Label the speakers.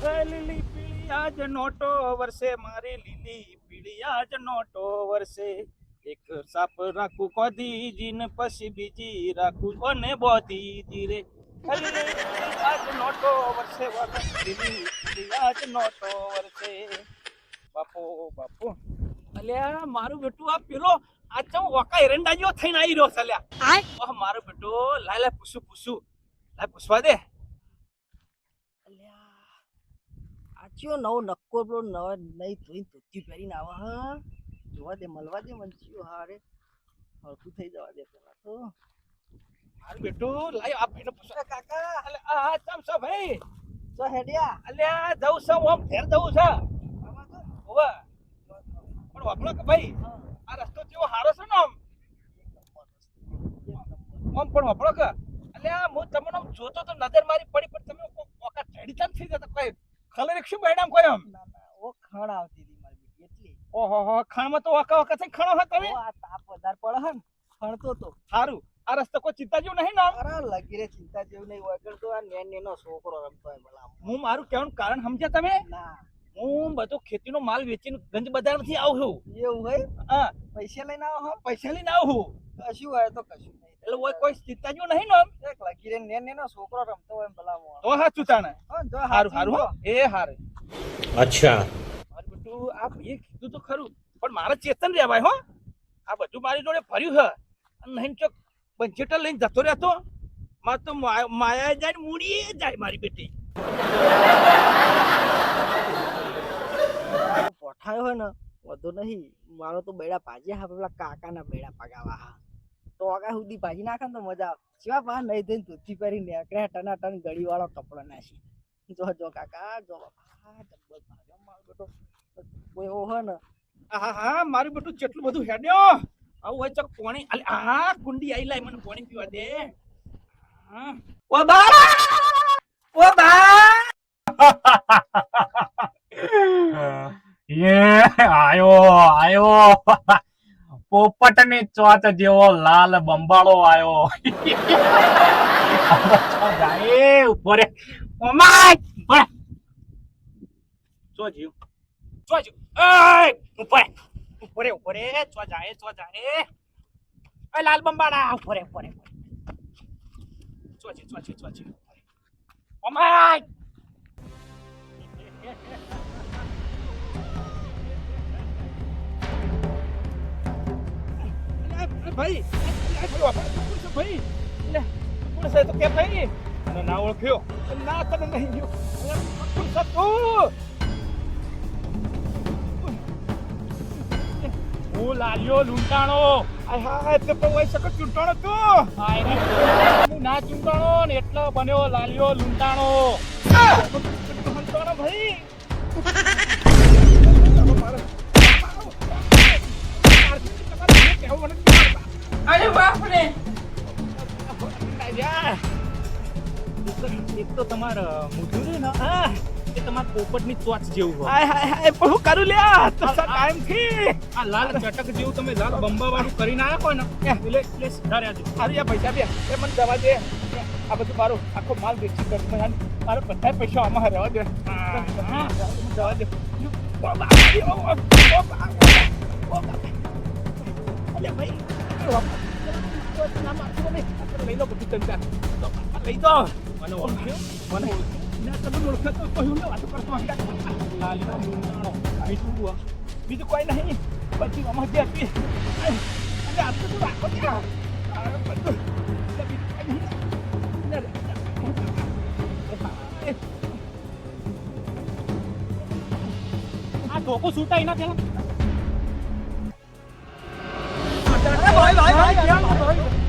Speaker 1: લીલી પીળી આજ નોટો વરસે મારી લીલી પીળી આજ નોટો વરસે એક સાપ રાખું કોધીજી ને પછી બીજી રાખું કોને બોધીજી રે લીલી પીળી આજ નોટો વરસે લીલી પીળી આજ નોટો વરસે બાપો બાપો અલ્યા મારું બેટું આ પેલો આ ચમ વકા એરંડા જેવો થઈને આવી રહ્યો છે અલ્યા ઓહ મારો બેટો લાય લાય પૂછું લાય પૂછવા દે
Speaker 2: આચ્યો નવો નક્કો પેલો નવો નહીં ધોઈ ધોતી પહેરીને આવા હા જોવા દે મળવા દે મને ચિયો હારે હરખું થઈ જવા દે પેલા તો
Speaker 1: મારું બેટું લાય આ ભાઈને પૂછો કાકા અલે આ ચમ છો ભાઈ
Speaker 2: તો હેડિયા
Speaker 1: અલ્યા જવું છે ઓમ ઘેર જવું છે ઓવે પણ વાપરો કે ભાઈ આ રસ્તો કેવો હારો છે ને આમ પણ વાપરો કે અલ્યા હું તમને આમ જોતો તો નજર મારી પડી પણ તમે ઓકા ચડી ચામ થઈ જતા કોઈ ખલર શું બેડામ કોઈ આમ
Speaker 2: ના ઓ ખણ આવતી હતી મારી બેટી એટલી
Speaker 1: ઓહો હો ખાણમાં તો ઓકા ઓકા થઈ ખણો હો તમે
Speaker 2: આ તાપ વધાર પડે હે ને ખણતો તો
Speaker 1: સારું આ રસ્તો કોઈ ચિંતા જેવું નહીં ને આમ
Speaker 2: અરે લગી રે ચિંતા જેવું નહીં વગર તો આ નેનો છોકરો રમતો હોય ભલા
Speaker 1: હું મારું કહેવાનું કારણ સમજ્યા તમે
Speaker 2: ના
Speaker 1: હું બધો ખેતીનો માલ વેચીને ગંજ બજારમાંથી આવું છું
Speaker 2: એવું હોય
Speaker 1: હા
Speaker 2: પૈસા લઈને આવો હો
Speaker 1: પૈસા લઈને આવું
Speaker 2: કશું હોય તો કશું નહીં
Speaker 1: એટલે કોઈ ચિંતા જેવું નહીં ને આમ
Speaker 2: એક લગી રે નેનો છોકરો રમતો હોય ભલા
Speaker 1: તો સાચું તાણે
Speaker 2: હા જો
Speaker 1: હારું હો એ હારે
Speaker 3: અચ્છા
Speaker 1: મારું બેટું આ એ કીધું તો ખરું પણ મારે ચેતન રહેવાય હો આ બધું મારી જોડે ફર્યું છે અને નહીં ચોક બંચેટર લઈને જતો રહેતો મારે તો માયા જાય ને મૂડીએ જાય મારી બેટી
Speaker 2: પોઠાયો હોય ને વધુ નહીં મારો તો બેડા ભાજી હા પેલા કાકાના બેડા પગાવા હા તો આગા સુધી ભાજી નાખે ને તો મજા આવે સિવા પા નહીં થઈને ધોતી પહેરી નીકળે ટના ટન ગળી વાળો કપડો નાખી જો કાકા જો જબ્બર ભાજો મારો બેટો કોઈ એવો હોય ને
Speaker 1: હા મારું બેટું કેટલું બધું હેડ્યો આવું હોય ચોક પાણી અલે આ કુંડી આઈ લાય મને પાણી પીવા દે હા ઓ બા
Speaker 3: આયો પોપટ ની ચોથ જેવો લાલ બંબાળો આયો ઉપર
Speaker 1: ચો જીવ ઉપર ચો જાય એ લાલ બંબાડા ઉપર ચો ઓમાય ભાઈ ભાઈ લે કોણ છે તો કે ભાઈ અને ના ઓળખ્યો ના તને નહીં ગયો કોણ છે તું ઓ લાલ્યો લૂંટાણો આય હા એટલે પણ હોય શકો ચૂંટાણો તું આય હું ના ચૂંટાણો ને એટલો બન્યો લાલ્યો લૂંટાણો લૂંટાણો ભાઈ
Speaker 4: અરે બાપ રે
Speaker 1: એક તો તમારા મુઠ્ઠું ને હા એ તમારા પોપટની ચોચ જેવું હોય હાય પણ હું કરું લ્યા તો ટાઈમ થી આ લાલ ચટક જેવું તમે લાલ બંબા વાળું કરીને આયા હોય ને એટલે સુધાર્યા છે અરે આ પૈસા બે એ મને દવા દે આ બધું મારો આખો માલ વેચી કર મારો બધા પૈસા આમાં રહેવા દે દવા દે અલ્યા ભાઈ લઈ લો બધું ચંચા લઈ દો મને ઓળખ્યો ના તમે ઓળખતો કહ્યું ને વાતો કરતો બીજું કોઈ નહીં પછી આમાં જે હતી અને આપણે તો રાખો ત્યાં બધું આ ધોકો છૂટાઈ ના પેલા ભાઈ